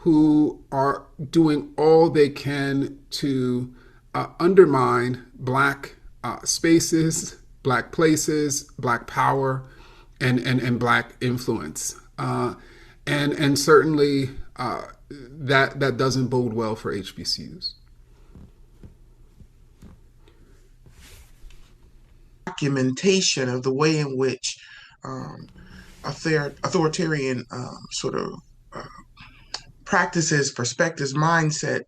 who are doing all they can to undermine Black spaces, Black places, Black power, and Black influence. And certainly that doesn't bode well for HBCUs. Documentation of the way in which um, authoritarian sort of uh, practices, perspectives, mindset,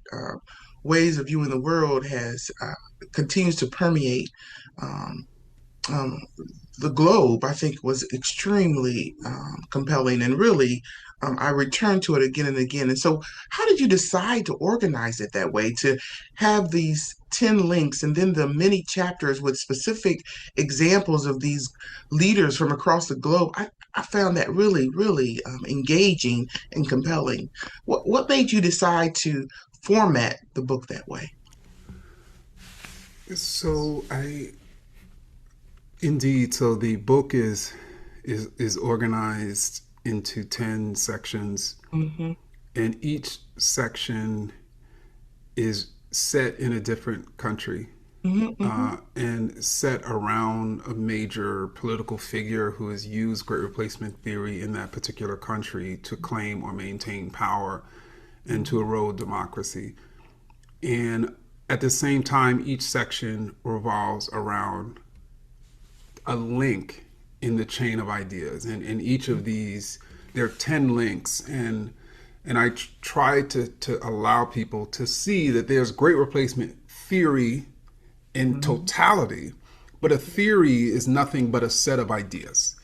ways of viewing the world has continues to permeate um, um, the globe. I think was extremely compelling, and really, I returned to it again and again. And so, how did you decide to organize it that way, to have these 10 links and then the many chapters with specific examples of these leaders from across the globe? I found that really, really engaging and compelling. What made you decide to format the book that way? So I indeed. So the book is organized into 10 sections, Hmm. and each section is set in a different country, Hmm. Hmm. and set around a major political figure who has used great replacement theory in that particular country to claim or maintain power and to erode democracy. And at the same time, each section revolves around a link in the chain of ideas. And in each of these, there are 10 links. And I try to allow people to see that there's great replacement theory in Hmm. totality, but a theory is nothing but a set of ideas.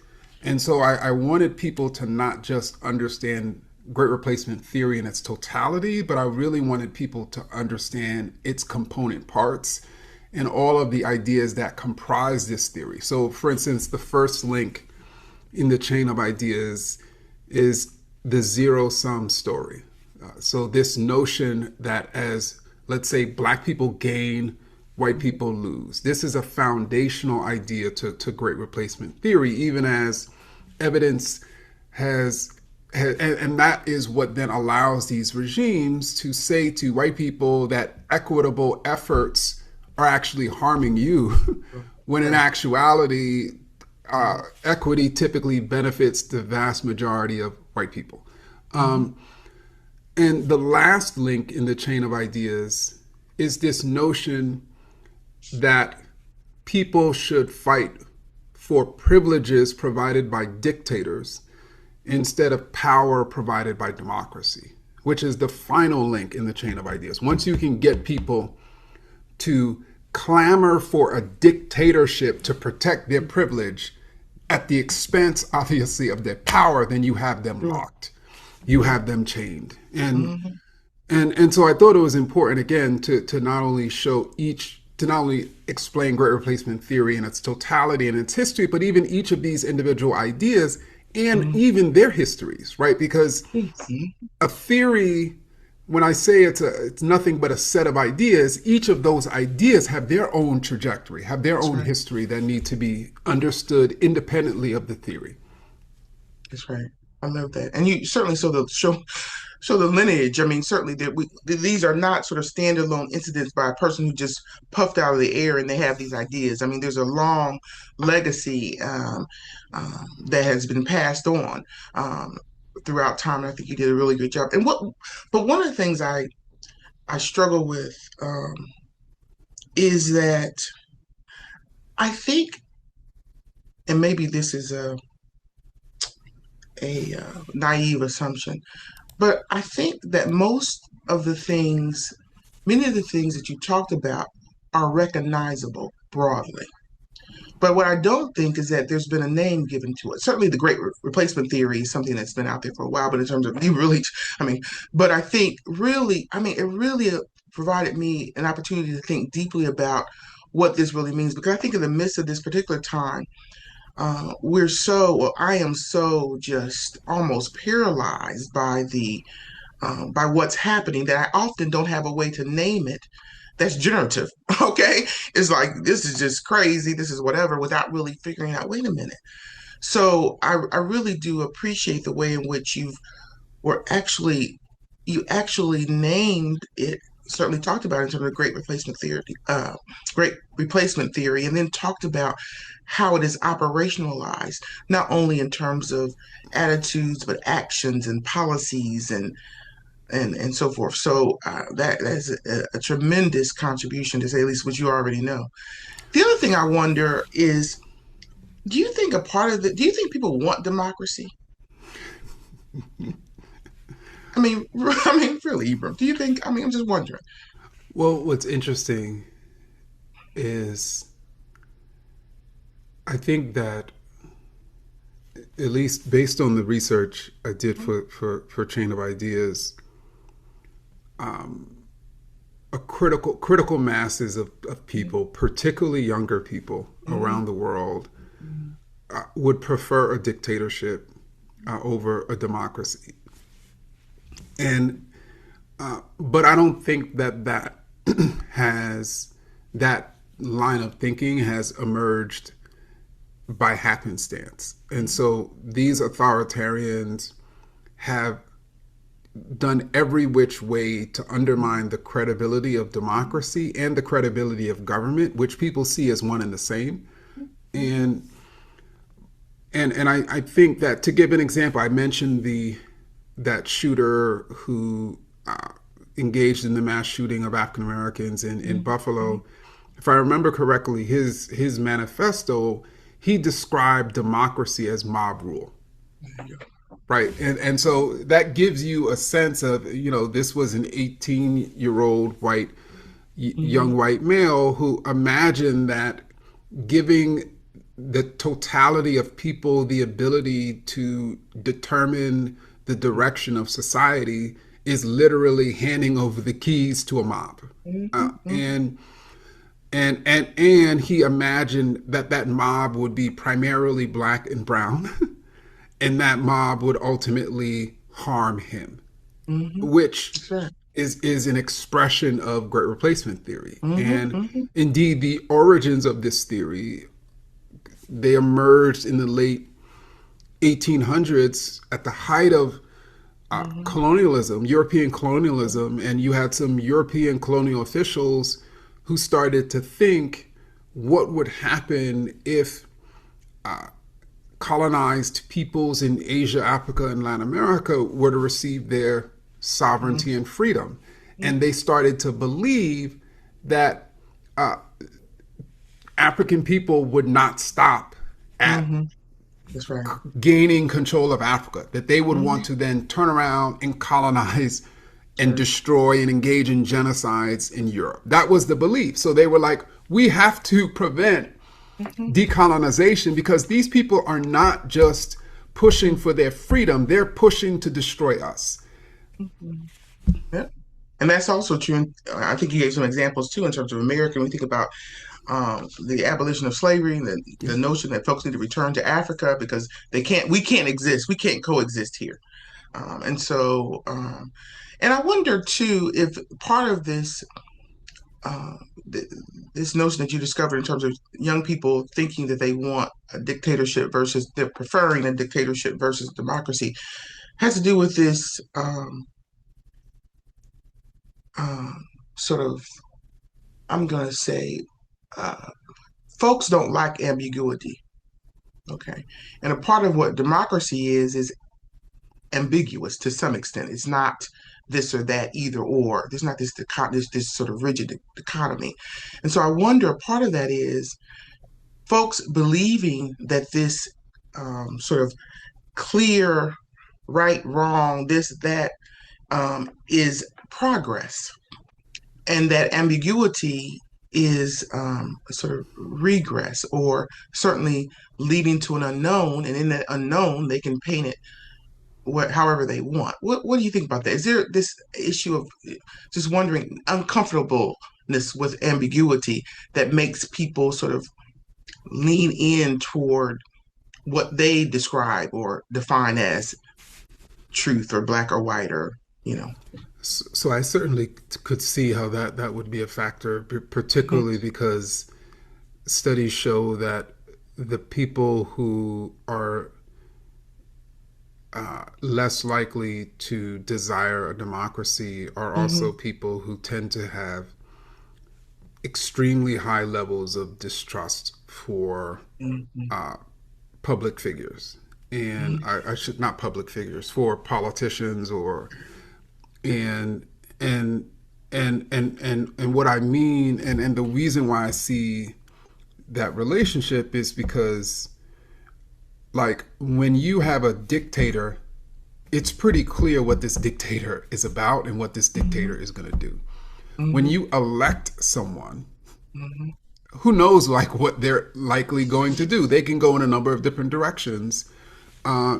And so I wanted people to not just understand great replacement theory in its totality, but I really wanted people to understand its component parts and all of the ideas that comprise this theory. So, for instance, the first link in the chain of ideas is the zero sum story. So, this notion that as, let's say, Black people gain, white people lose. This is a foundational idea to great replacement theory, even as evidence and that is what then allows these regimes to say to white people that equitable efforts are actually harming you, when in Right. actuality, equity typically benefits the vast majority of white people. Hmm. And the last link in the chain of ideas is this notion that people should fight for privileges provided by dictators instead of power provided by democracy, which is the final link in the chain of ideas. Once you can get people to clamor for a dictatorship to protect their privilege at the expense, obviously, of their power, then you have them Sure. locked. You Sure. have them chained. And Hmm. and so I thought it was important again to not only show each to not only explain great replacement theory in its totality and its history, but even each of these individual ideas and Hmm. even their histories, right? Because Hmm. a theory, when I say it's nothing but a set of ideas, each of those ideas have their own trajectory, have their That's own right. history that need to be understood independently of the theory. That's right. I love that. And you certainly show the lineage. I mean, certainly these are not sort of standalone incidents by a person who just puffed out of the air and they have these ideas. I mean, there's a long legacy that has been passed on um, throughout time. And I think you did a really good job. But one of the things I struggle with is that I think, and maybe this is a naive assumption, but I think that many of the things that you talked about are recognizable broadly. But what I don't think is that there's been a name given to it. Certainly, the great replacement theory is something that's been out there for a while, but in terms of you really, I mean, but I think really, I mean, it really provided me an opportunity to think deeply about what this really means. Because I think in the midst of this particular time, well, I am so just almost paralyzed by what's happening that I often don't have a way to name it that's generative. Okay. It's like, this is just crazy. This is whatever without really figuring out, wait a minute. So I really do appreciate the way in which you were actually you actually named it, certainly talked about it in terms of great replacement theory, and then talked about how it is operationalized, not only in terms of attitudes, but actions and policies and so forth. So that is a tremendous contribution, to say at least, what you already know. The other thing I wonder is, do you think a part of it, do you think people want democracy? I mean, I mean, really, Ibram, do you think, I mean, I'm just wondering. Well, what's interesting is I think that, at least based on the research I did for Chain of Ideas, a critical masses of people, particularly younger people Mm-hmm. around the world, would prefer a dictatorship over a democracy. And but I don't think that has that line of thinking has emerged by happenstance. And so these authoritarians have done every which way to undermine the credibility of democracy and the credibility of government, which people see as one and the same. And I think that, to give an example, I mentioned the that shooter who engaged in the mass shooting of African Americans in Mm-hmm. Buffalo. If I remember correctly, his manifesto, he described democracy as mob rule. There you Right. And so that gives you a sense of, this was an 18-year-old go. young white male who imagined that giving the totality of people the ability to determine the direction of society is literally handing over the keys to a mob. Mm-hmm. Uh, Mm-hmm. and and he imagined that that mob would be primarily black and brown, and that mob would ultimately harm him, Mm-hmm. which That's right. is an expression of great replacement theory. Mm-hmm. And Mm-hmm. indeed, the origins of this theory, they emerged in the late 1800s at the height of Mm-hmm. colonialism, European colonialism, and you had some European colonial officials who started to think what would happen if colonized peoples in Asia, Africa, and Latin America were to receive their sovereignty and freedom. And they started to believe that African people would not stop at Mm-hmm. That's right. gaining control of Africa, that they would Mm-hmm. want to then turn around and colonize and Sure. destroy and engage in genocides in Europe. That was the belief. So they were like, we have to prevent Mm-hmm. decolonization because these people are not just pushing for their freedom, they're pushing to destroy us. Mm-hmm. Yeah. And that's also true. I think you gave some examples too in terms of America. When we think about the abolition of slavery, and the Yeah. notion that folks need to return to Africa because we can't exist, we can't coexist here. And so, and I wonder too if part of uh, th this notion that you discovered in terms of young people thinking that they want a dictatorship versus they're preferring a dictatorship versus democracy has to do with this um, sort of, I'm going to say, uh, folks don't like ambiguity. Okay. And a part of what democracy is ambiguous to some extent. It's not this or that, either or. There's not this sort of rigid dichotomy. And so I wonder, part of that is folks believing that this sort of clear right, wrong, this, that is progress, and that ambiguity is a sort of regress, or certainly leading to an unknown, and in that unknown they can paint it however they want. What do you think about that? Is there this issue of just wondering uncomfortableness with ambiguity that makes people sort of lean in toward what they describe or define as truth or black or white, or you know? So I certainly could see how that would be a factor, Mhm. particularly because studies show that the people who are less likely to desire a democracy are Mm-hmm. also people who tend to have extremely high levels of distrust for Mm-hmm. uh, public figures. And I should not public figures for politicians or and and and what I mean and the reason why I see that relationship is because like when you have a dictator, it's pretty clear what this dictator is about and what this dictator is going to do. When Mm-hmm. you elect someone, Mm-hmm. who knows like what they're likely going to do? They can go in a number of different directions, uh,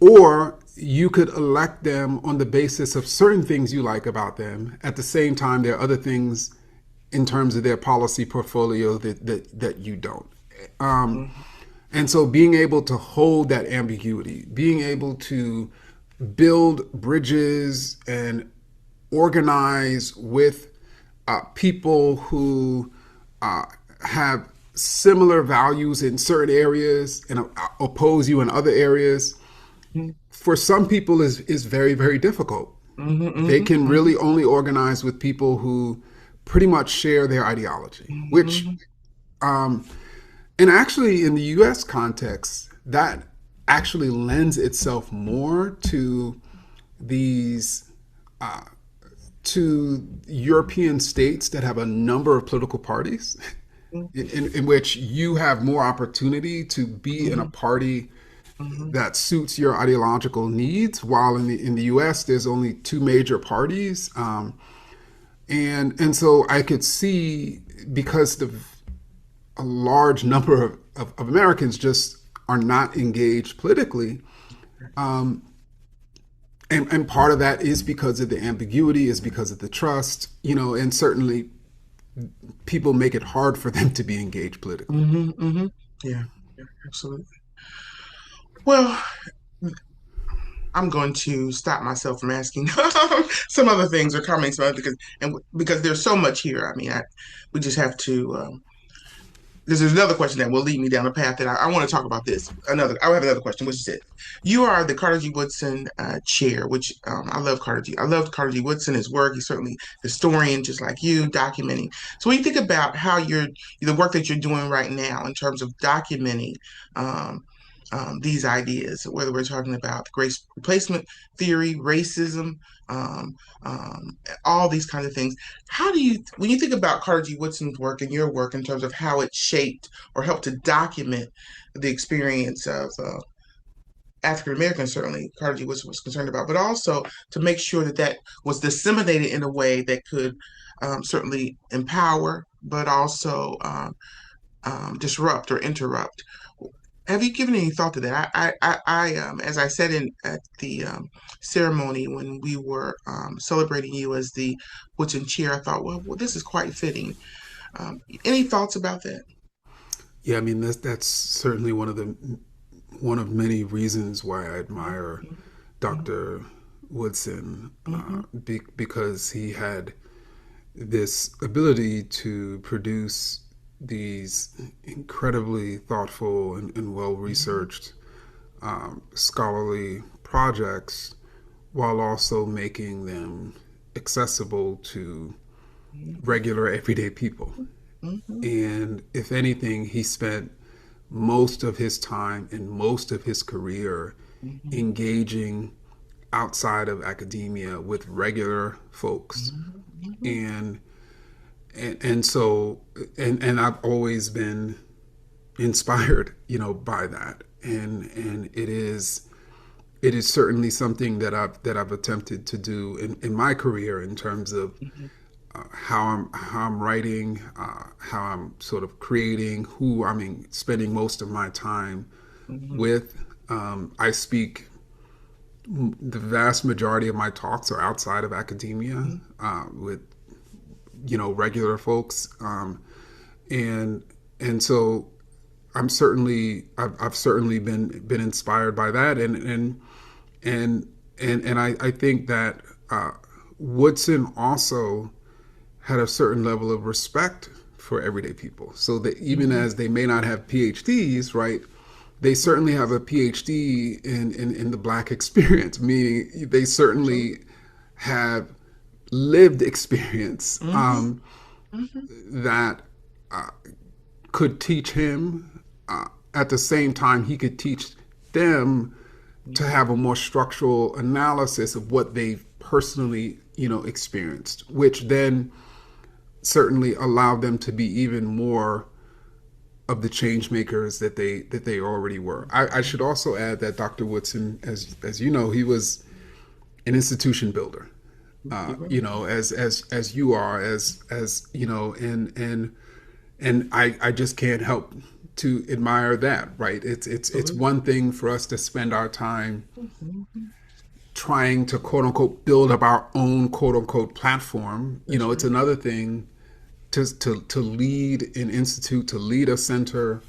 or you could elect them on the basis of certain things you like about them. At the same time, there are other things in terms of their policy portfolio that you don't. Um, Mm-hmm. and so being able to hold that ambiguity, being able to build bridges and organize with people who uh, have similar values in certain areas and oppose you in other areas, for some people is very, very difficult. Mm-hmm. They Mm-hmm. can Mm-hmm. really only organize with people who pretty much share their ideology, which Mm-hmm. um, and actually, in the US context, that actually lends itself more to these uh, to European states that have a number of political parties, in which you have more opportunity to be in a Mm-hmm. party Mm-hmm. that suits your ideological needs. While in the U.S., there's only two major parties, and so I could see because a large number of Americans just are not engaged politically. Um, and part of that is because of the ambiguity, is because of the trust, and certainly people make it hard for them to be engaged politically. Mm-hmm. Mm-hmm. Yeah. Yeah. Absolutely. Well, I'm going to stop myself from asking some other things or commenting some other because there's so much here. I mean, we just have to. There's another question that will lead me down a path that I want to talk about this. I have another question, which is it. You are the Carter G. Woodson chair, which I love Carter G. I love Carter G. Woodson, his work. He's certainly a historian, just like you, documenting. So when you think about how the work that you're doing right now in terms of documenting um, these ideas, whether we're talking about race replacement theory, racism, um, um, all these kinds of things. How do you, when you think about Carter G. Woodson's work and your work in terms of how it shaped or helped to document the experience of African Americans, certainly Carter G. Woodson was concerned about, but also to make sure that that was disseminated in a way that could certainly empower, but also disrupt or interrupt. Have you given any thought to that? As I said in at the ceremony when we were celebrating you as the Woodson Chair, I thought, well, this is quite fitting. Any thoughts about that? Yeah, I mean that's certainly one of many reasons why I admire Mhm, Dr. Woodson, mhm, because he had this ability to produce these incredibly thoughtful and well mhm, researched scholarly projects while also making them accessible to mhm, regular everyday people. mhm, And if anything, he spent most of his time and most of his career mhm, engaging outside of academia with regular folks. mhm, mhm, And and so and I've always been inspired, by that. And it is certainly something that I've attempted to do in my career in terms of mhm, how I'm writing, how I'm sort of creating, who I'm spending most of my time mhm, with. I speak. The vast majority of my talks are outside of academia, mhm, with regular folks, and and so I've certainly been inspired by that, and I think that Woodson also had a certain level of respect for everyday people, so that even mhm, as they may not have PhDs, right, they certainly have a PhD in the Black experience, meaning they Absolutely. certainly have lived experience Mm-hmm. Mm-hmm. that could teach him. At the same time, he could teach them to Mm-hmm. have a more structural analysis of what they've personally, experienced, which then certainly allowed them to be even more of the change makers that they already were. I should also add that Dr. Woodson, as you know, he was an institution builder. He was. As you are, as and I just can't help to admire that. Right? It's Absolutely. one thing for us to spend our time Mm-hmm. trying to quote unquote build up our own quote unquote platform. That's It's right. another thing to lead an institute, to lead a center,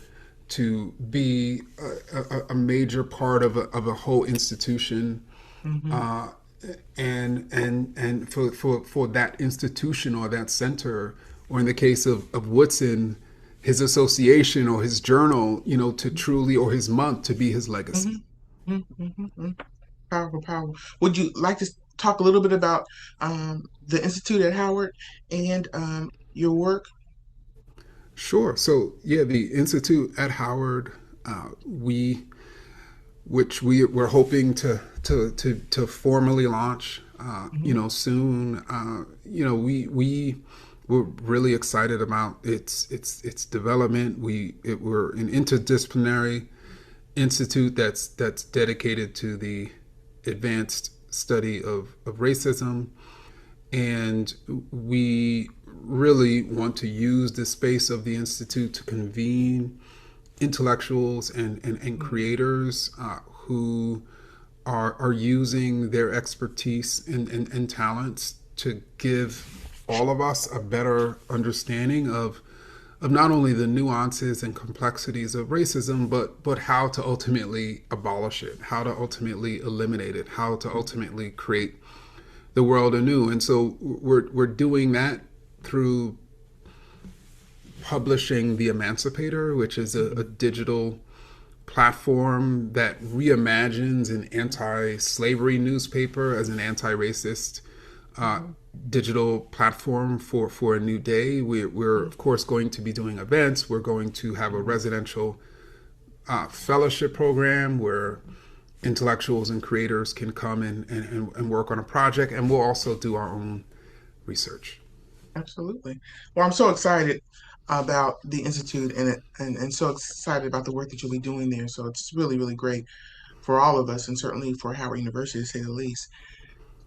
to be a major part of a whole institution, Mm-hmm. uh, and for that institution or that center, or in the case of Woodson, his association or his journal, to truly, or his month, to be his Mm-hmm. legacy. Mm-hmm. Mm-hmm. Powerful, powerful. Would you like to talk a little bit about the Institute at Howard and your work? Sure. So yeah, the institute at Howard, we which we're hoping to formally launch, Mm-hmm. soon. We we're really excited about its development. We're an interdisciplinary institute that's dedicated to the advanced study of racism, and we really want to use the space of the institute to convene intellectuals and creators who are using their expertise and talents to give all of us a better understanding of not only the nuances and complexities of racism, but how to ultimately abolish it, how to ultimately eliminate it, how to ultimately create the world anew. And so we're doing that through publishing The Emancipator, which is a digital platform that reimagines an anti-slavery newspaper as an anti-racist uh, Mm-hmm. digital platform for a new day. We're of course going to be doing events. We're going to have a residential fellowship program where intellectuals and creators can come and work on a project, and we'll also do our own research. Absolutely. Well, I'm so excited about the Institute and so excited about the work that you'll be doing there. So it's really, really great for all of us and certainly for Howard University to say the least.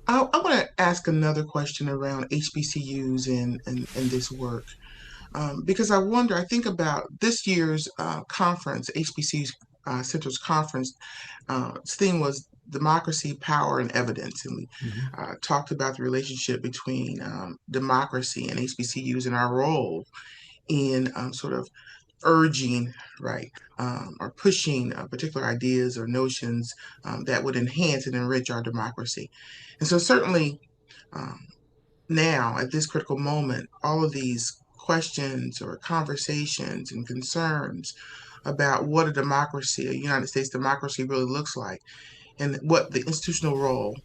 I want to ask another question around HBCUs and this work. Because I think about this year's conference, HBCU's Center's conference. Its theme was democracy, power, and evidence. And we Mm-hmm. talked about the relationship between democracy and HBCUs and our role in sort of urging, right, or pushing particular ideas or notions that would enhance and enrich our democracy. And so, certainly, um, now at this critical moment, all of these questions or conversations and concerns about what a democracy, a United States democracy, really looks like, and what the institutional role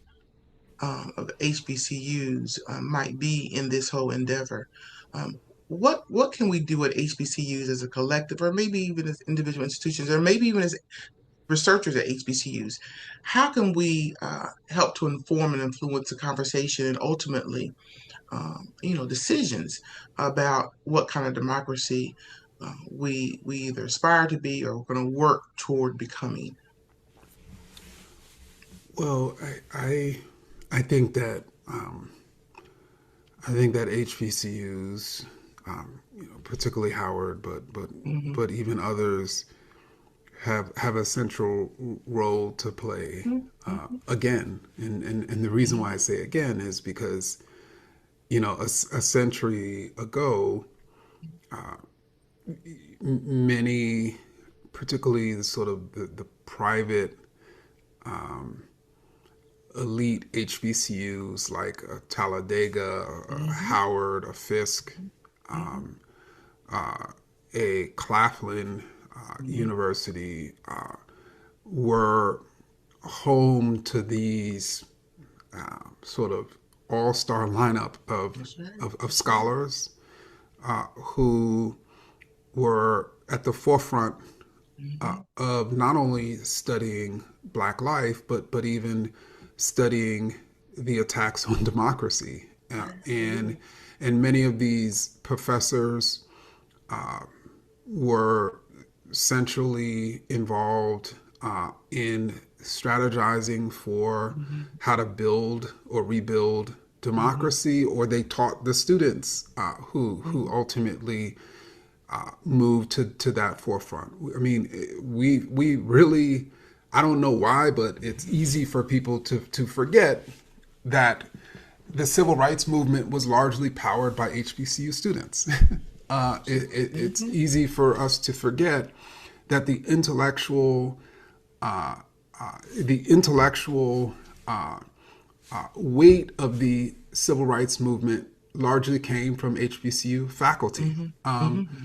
of HBCUs might be in this whole endeavor. Um, what can we do at HBCUs as a collective, or maybe even as individual institutions, or maybe even as researchers at HBCUs? How can we help to inform and influence the conversation and ultimately, decisions about what kind of democracy we either aspire to be or we're going to work toward becoming? Well, I think that HBCUs, particularly Howard, Hmm. but even others have a central role to play. Hmm. Again, and the reason why I say again is because a century ago, many, particularly the sort of the private elite HBCUs like a Talladega, a Hmm. Howard, a Fisk, Hmm. a Claflin, University were home to these sort of all-star lineup That's right. of scholars who were at the forefront Mm-hmm. of not only studying Black life, but even studying the attacks on democracy. Absolutely. And many of these professors were centrally involved in strategizing for Mm-hmm. how to build or rebuild Mm-hmm. democracy, or they taught the students who ultimately moved to that forefront. I mean, we really, I don't know why, but it's easy for people to forget that the civil rights movement was largely powered by HBCU students. It's Mm-hmm. easy for us to forget that the intellectual weight of the civil rights movement largely came from HBCU faculty. Mm-hmm. Mm-hmm.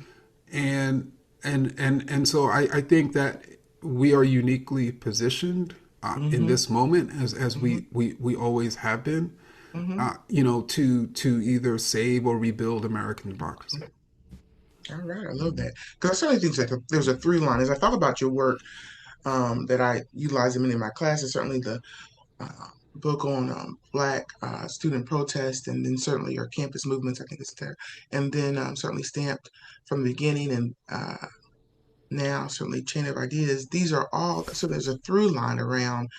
And and so I think that we are uniquely positioned in Mm-hmm. this moment, as Mm-hmm. we always have been, Mm-hmm. to either save or rebuild American democracy. All right, I love that because I certainly think that there's a through line. As I thought about your work, that I utilize in many of my classes, certainly the book on Black student protest, and then certainly your campus movements. I think it's there, and then certainly stamped from the beginning, and now certainly chain of ideas. These are all so there's a through line around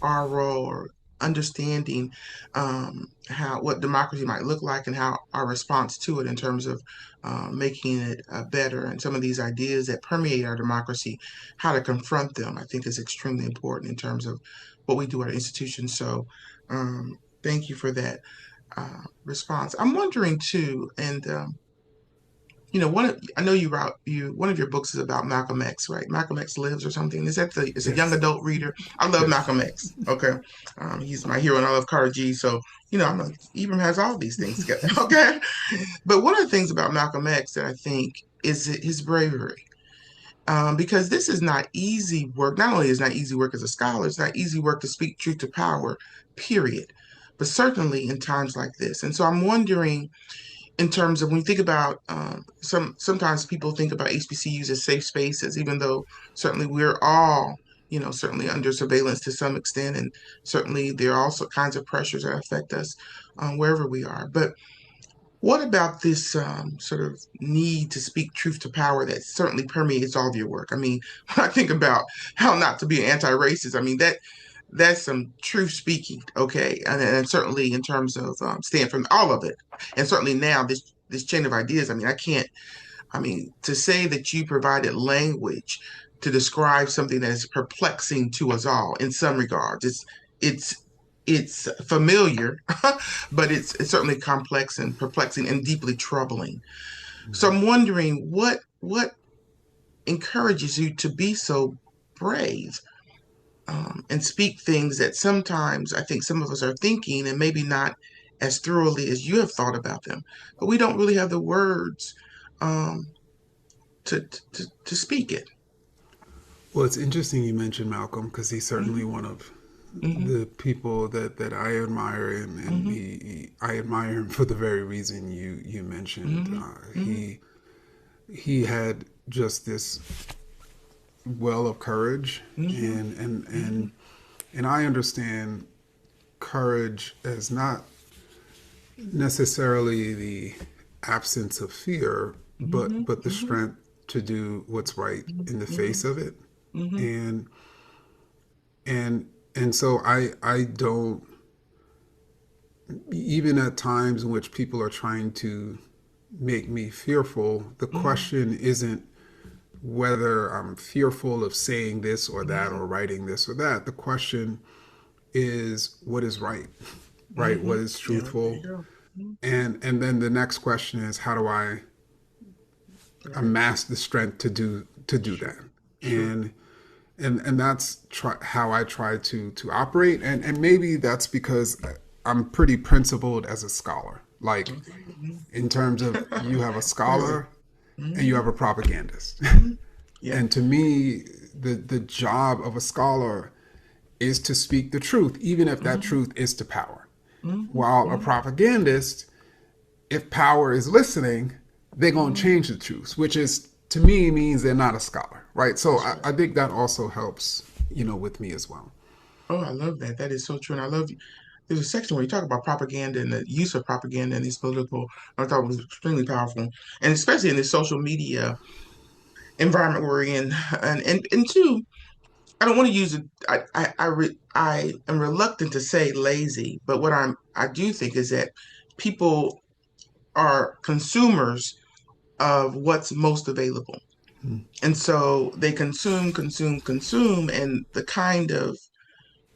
our role or understanding how what democracy might look like and how our response to it in terms of making it better, and some of these ideas that permeate our democracy, how to confront them, I think is extremely important in terms of what we do at our institutions. So thank you for that response. I'm wondering too, and I know you wrote one of your books is about Malcolm X, right? Malcolm X Lives or something. Is that it's a young Yes, adult reader? I love yes. Malcolm X. Okay, he's my hero, and I love Carter G. So I'm like Ibram has all these things together. Okay, but one of the things about Malcolm X that I think is his bravery, because this is not easy work. Not only is it not easy work as a scholar, it's not easy work to speak truth to power. Period. But certainly in times like this, and so I'm wondering in terms of when you think about sometimes people think about HBCUs as safe spaces, even though certainly we're all certainly under surveillance to some extent, and certainly there are also kinds of pressures that affect us wherever we are. But what about this sort of need to speak truth to power that certainly permeates all of your work? I mean, when I think about how not to be anti-racist, I mean that's some truth speaking, okay, and certainly in terms of stand from all of it, and certainly now this chain of ideas. I mean, I can't. I mean, to say that you provided language to describe something that is perplexing to us all in some regards, it's it's familiar, but it's certainly complex and perplexing and deeply troubling. So I'm wondering what encourages you to be so brave and speak things that sometimes I think some of us are thinking and maybe not as thoroughly as you have thought about them, but we don't really have the words um, to speak it. Well, it's interesting you mentioned Malcolm because he's certainly Hmm. one of Hmm. the people that I admire, and Hmm. I admire him for the very reason you mentioned. Hmm. Hmm. He had just this well of courage, Hmm. and I understand courage as not necessarily the absence of fear, Hmm. but the Hmm. strength to do what's right in the face of it, Hmm. and and and so I don't, even at times in which people are trying to make me fearful, the Hmm. question isn't whether I'm fearful of saying this or that or writing this or that. The question is what is right, right? Hmm. What is Yeah, there you truthful? go. Mhm. And then the next question is how do I Right. amass the strength to do Sure. that? Sure. And that's how I try to operate, and maybe that's because I'm pretty principled as a scholar. Like Okay. in terms of you have a Really. scholar and you Hmm. have a propagandist. Hmm. Yeah. And to me, the job of a scholar is to speak the truth, even if that Hmm. truth is to power. Hmm. While a Hmm. propagandist, if power is listening, they're going to Hmm. change the truth, which is to me means they're not a scholar, right? So That's right. I think that also helps, with me as well. Oh, I love that. That is so true. And I love there's a section where you talk about propaganda and the use of propaganda in these political, I thought was extremely powerful. And especially in this social media environment we're in. And two, I don't want to use it. I am reluctant to say lazy, but what I do think is that people are consumers of what's most available. And so they consume, consume, consume, and the kind of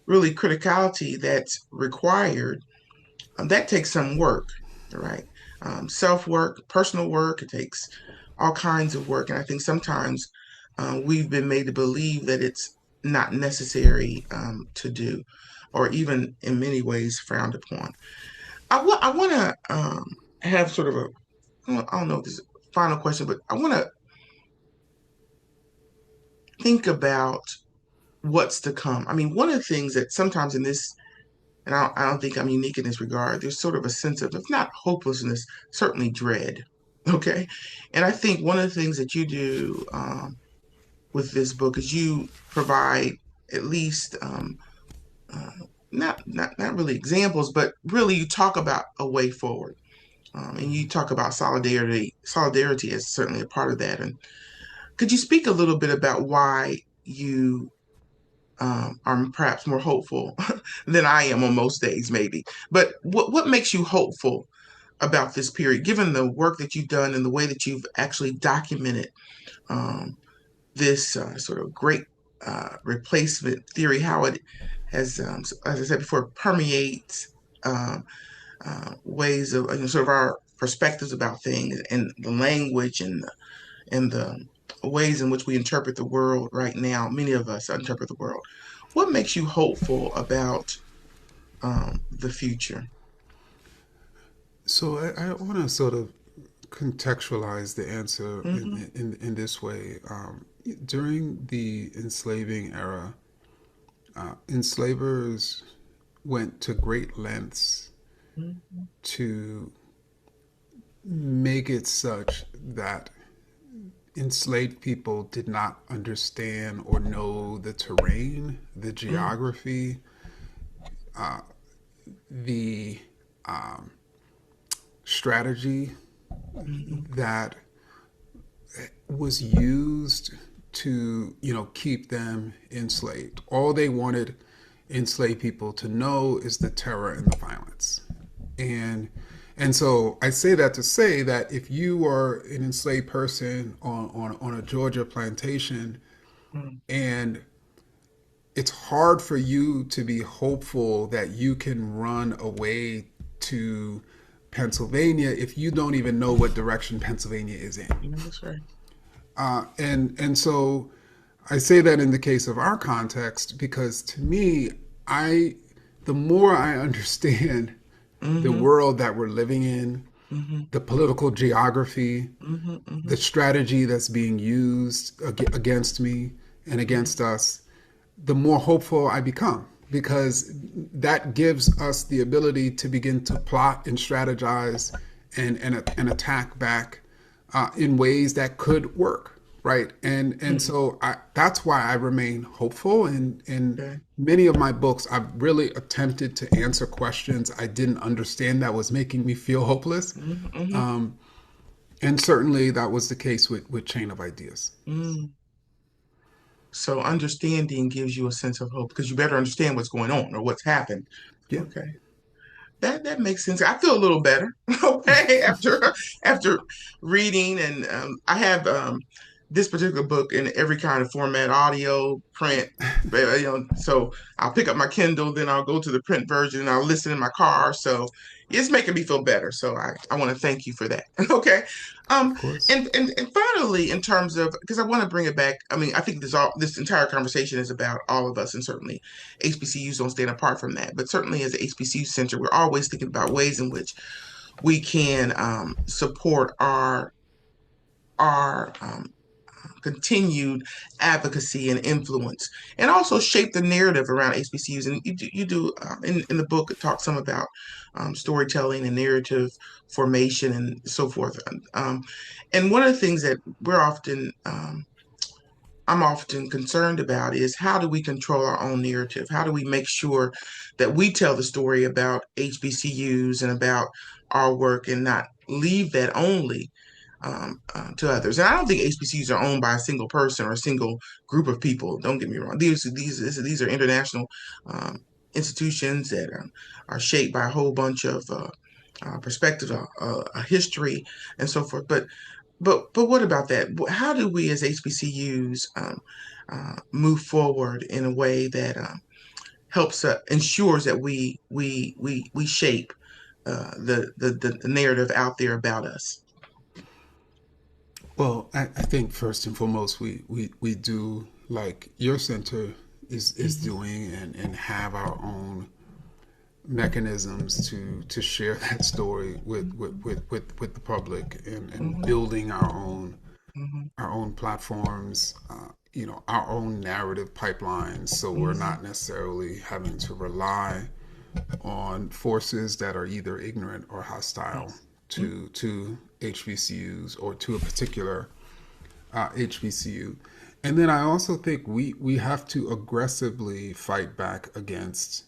really criticality that's required, that takes some work, right? Self work, personal work, it takes all kinds of work. And I think sometimes we've been made to believe that it's not necessary to do, or even in many ways frowned upon. I want to have sort of a, I don't know if this is a final question, but I want to think about what's to come. I mean, one of the things that sometimes in this, and I don't think I'm unique in this regard, there's sort of a sense of, if not hopelessness, certainly dread. Okay. And I think one of the things that you do with this book is you provide at least uh, not really examples, but really you talk about a way forward. And you talk about solidarity. Solidarity is certainly a part of that. And could you speak a little bit about why you are perhaps more hopeful than I am on most days, maybe? But what makes you hopeful about this period, given the work that you've done and the way that you've actually documented um, this sort of great replacement theory, how it has, as I said before, permeates um, ways of, sort of our perspectives about things and the language and the ways in which we interpret the world right now. Many of us interpret the world. What makes you hopeful about the future? So I want to sort of contextualize the answer Hmm. in this way. During the enslaving era, enslavers went to great lengths Hmm. to make it such that enslaved people did not understand or know the terrain, the geography, the strategy Hmm. that was used to, keep them enslaved. All they wanted enslaved people to know is the terror and the violence. And and so I say that to say that if you are an enslaved person on a Georgia plantation Hmm. and it's hard for you to be hopeful that you can run away to Pennsylvania if you don't even know what direction Pennsylvania is in. That's right. And so I say that in the case of our context because to me, I the more I understand the Hmm. world that we're living in, Hmm. the political geography, Hmm. Hmm. the strategy that's being used against me and Hmm. against us, the more hopeful I become because that gives us the ability to begin to plot and strategize and attack back in ways that could work, right? And Hmm. so that's why I remain hopeful. And in Okay. many of my books, I've really attempted to answer questions I didn't understand that was making me feel hopeless. Hmm. Hmm. And certainly that was the case with Chain of Ideas. Mm. So understanding gives you a sense of hope because you better understand what's going on or what's happened. Yeah. Okay. That makes sense. I feel a little better, okay, after reading, and I have this particular book in every kind of format, audio, print, so I'll pick up my Kindle, then I'll go to the print version, and I'll listen in my car. So it's making me feel better. So I want to thank you for that. Okay. Of Um, course. and finally, in terms of, because I want to bring it back. I mean, I think this entire conversation is about all of us, and certainly HBCUs don't stand apart from that. But certainly as an HBCU center, we're always thinking about ways in which we can support our continued advocacy and influence, and also shape the narrative around HBCUs. And in the book, it talks some about storytelling and narrative formation and so forth. And one of the things that I'm often concerned about is how do we control our own narrative? How do we make sure that we tell the story about HBCUs and about our work and not leave that only to others? And I don't think HBCUs are owned by a single person or a single group of people. Don't get me wrong. These are international institutions that are shaped by a whole bunch of perspectives, a history, and so forth. But what about that? How do we as HBCUs move forward in a way that helps ensures that we shape the narrative out there about us? Well, I think first and foremost, we do like your center is Mhm. doing and have our own mechanisms to share that story with the public and Mhm. building Mhm. our own platforms, our own narrative pipelines. So we're Mhm. not necessarily having to rely on forces that are either ignorant or hostile Mhm. to HBCUs or to a particular HBCU. And then I also think we have to aggressively fight back against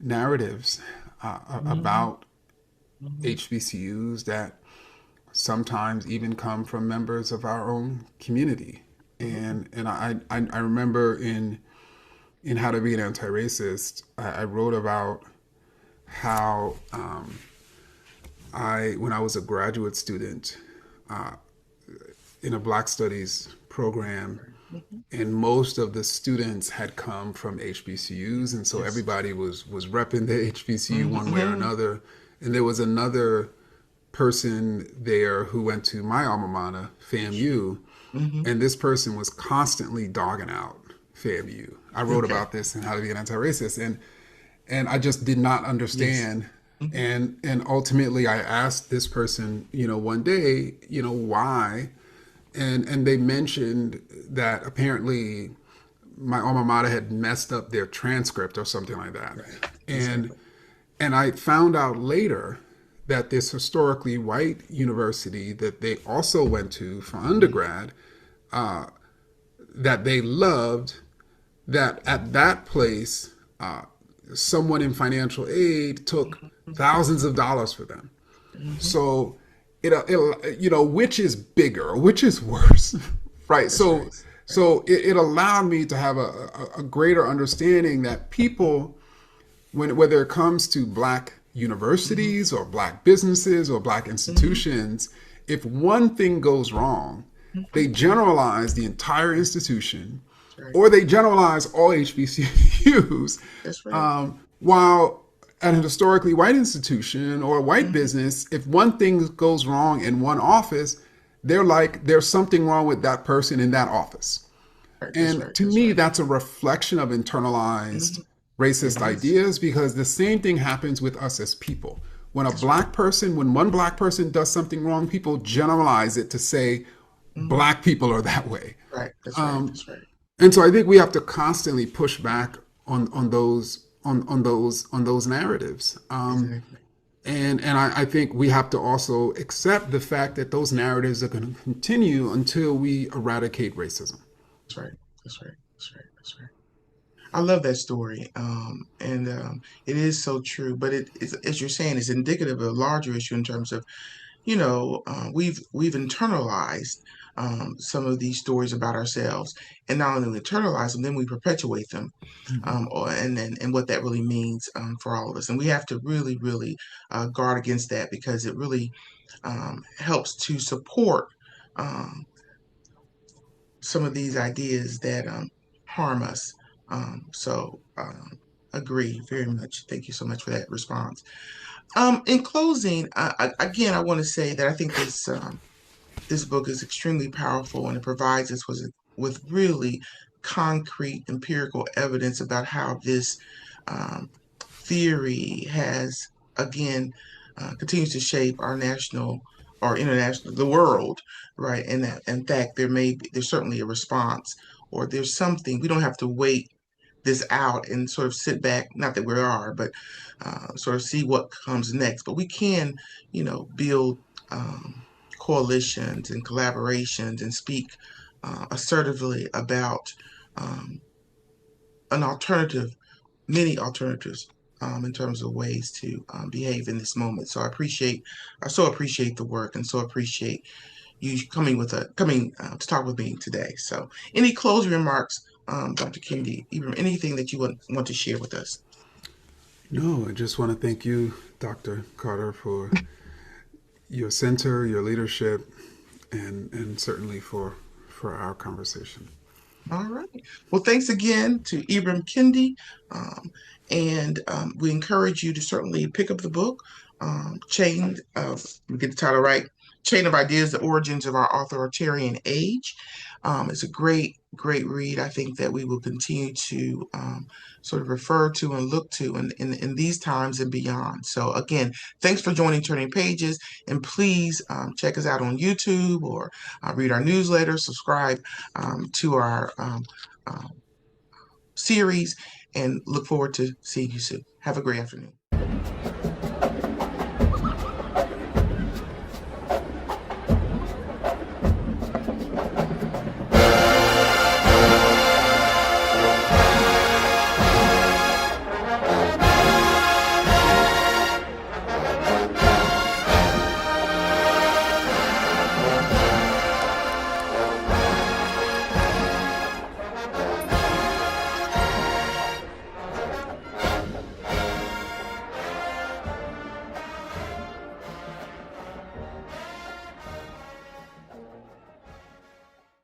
narratives Mhm. about Mhm. HBCUs that sometimes even come from members of our own community. Mhm. And I remember in How to Be an Anti-Racist, I wrote about how when I was a graduate student in a Black Studies program, Mhm. and most of the students had come from HBCUs, and so Yes. everybody was repping the HBCU one way or Mhm. another. And there was another person there who went to my alma mater, FAMU, Mhm. and this person was constantly dogging out FAMU. I wrote Okay. about this in How to Be an Anti-Racist, and I just did not Yes. understand. Mhm. And ultimately, I asked this person, one day, why, and they mentioned that apparently my alma mater had messed up their transcript or something like that, Right. and Exactly. and I found out later that this historically white university that they also went to for undergrad, that they loved, that at that place, someone in financial aid took thousands of dollars for them. Mhm. So, which is bigger, which is worse, right? That's So, right. Right. it allowed me to have a greater understanding that people, whether it comes to black Mhm. universities or black businesses or black Mhm. institutions, if one thing goes wrong, they Mhm. generalize the entire institution That's right. or they generalize all HBCUs. That's right. While at an historically white institution or a white Mhm. business, if one thing goes wrong in one office, they're like, there's something wrong with that person in that office. Right. That's And right. to That's me, right. that's a reflection of internalized Mhm. It racist is. ideas because the same thing happens with us as people. That's right. When one black person does something wrong, people generalize it to say Mhm. black people are that way. Right. That's right. That's right. And so I think we have to constantly push back on those narratives. Exactly. And I think we have to also accept the fact that those narratives are going to continue until we eradicate racism. That's right. That's right. That's right. That's right. I love that story, and it is so true. But as you're saying, it's indicative of a larger issue in terms of we've internalized some of these stories about ourselves, and not only we internalize them, then we perpetuate them, and what that really means for all of us. And we have to really, really guard against that because it really helps to support um, some of these ideas that harm us. Agree very much. Thank you so much for that response. In closing, again, I want to say that I think this book is extremely powerful and it provides us with really concrete empirical evidence about how this um, theory has, again, continues to shape our national or international, the world, right? And that, in fact, there's certainly a response, or there's something. We don't have to wait this out and sort of sit back, not that we are, but sort of see what comes next. But we can, build coalitions and collaborations and speak assertively about um, an alternative, many alternatives, in terms of ways to behave in this moment. So I so appreciate the work, and so appreciate you coming to talk with me today. So, any closing remarks, Dr. Kendi, even anything that you want to share with us? No, I just want to thank you, Dr. Carter, for your center, your leadership, and certainly for our conversation. All right. Well, thanks again to Ibram Kendi. Um, and we encourage you to certainly pick up the book, we get the title right, Chain of Ideas, The Origins of Our Authoritarian Age. It's a great, great read. I think that we will continue to sort of refer to and look to in these times and beyond. So again, thanks for joining Turning Pages. And please check us out on YouTube, or read our newsletter, subscribe to our series, and look forward to seeing you soon. Have a great afternoon.